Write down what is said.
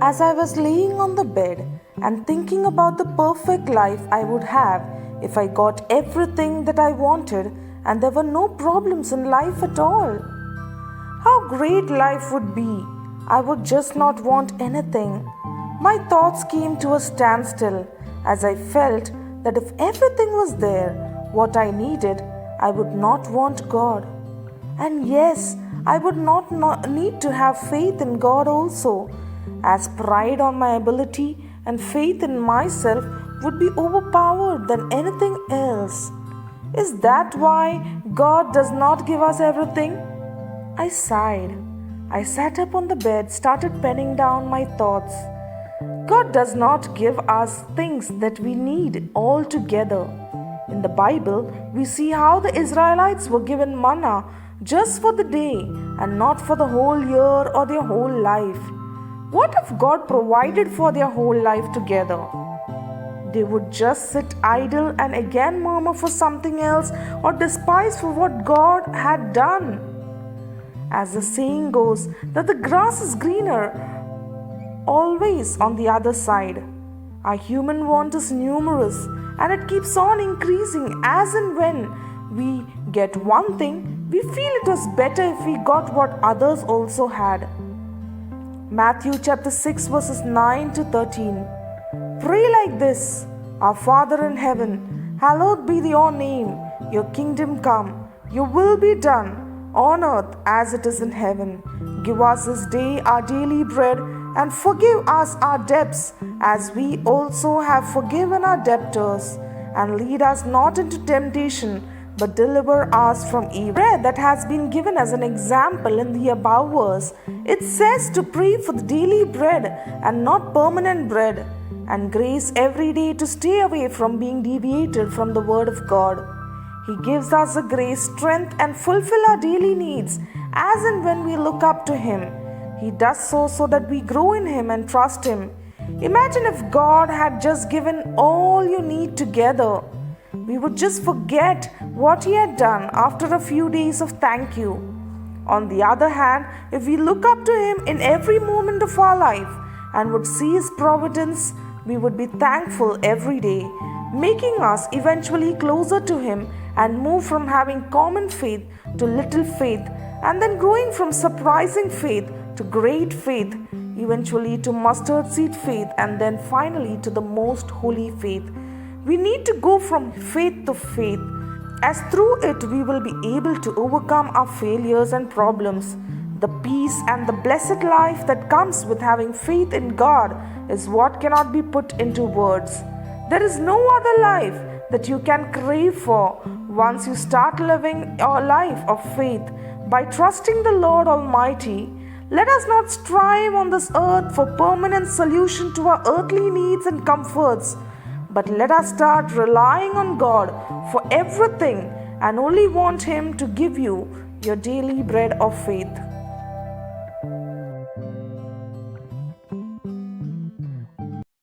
As I was laying on the bed and thinking about the perfect life I would have if I got everything that I wanted and there were no problems in life at all. How great life would be! I would just not want anything. My thoughts came to a standstill as I felt that if everything was there, what I needed, I would not want God. And yes, I would not need to have faith in God also, as pride on my ability and faith in myself would be overpowered than anything else. Is that why God does not give us everything? I sighed. I sat up on the bed, started penning down my thoughts. God does not give us things that we need altogether. In the Bible, we see how the Israelites were given manna just for the day and not for the whole year or their whole life. What if God provided for their whole life together? They would just sit idle and again murmur for something else or despise for what God had done. As the saying goes, that the grass is greener always on the other side. Our human want is numerous and it keeps on increasing as and when we get one thing, we feel it was better if we got what others also had. Matthew chapter 6 verses 9 to 13. Pray like this: Our Father in heaven, hallowed be your name. Your kingdom come. Your will be done on earth as it is in heaven. Give us this day our daily bread and forgive us our debts as we also have forgiven our debtors. And lead us not into temptation, but deliver us from evil. Prayer that has been given as an example in the above verse, it says to pray for the daily bread and not permanent bread, and grace every day to stay away from being deviated from the word of God. He gives us the grace, strength, and fulfill our daily needs as and when we look up to Him. He does so that we grow in Him and trust Him. Imagine if God had just given all you need together. We would just forget what He had done after a few days of thank you. On the other hand, if we look up to Him in every moment of our life and would see His providence, we would be thankful every day, making us eventually closer to Him and move from having common faith to little faith, and then growing from surprising faith to great faith, eventually to mustard seed faith, and then finally to the most holy faith. We need to go from faith to faith, as through it we will be able to overcome our failures and problems. The peace and the blessed life that comes with having faith in God is what cannot be put into words. There is no other life that you can crave for once you start living your life of faith by trusting the Lord Almighty. Let us not strive on this earth for permanent solution to our earthly needs and comforts, but let us start relying on God for everything and only want Him to give you your daily bread of faith.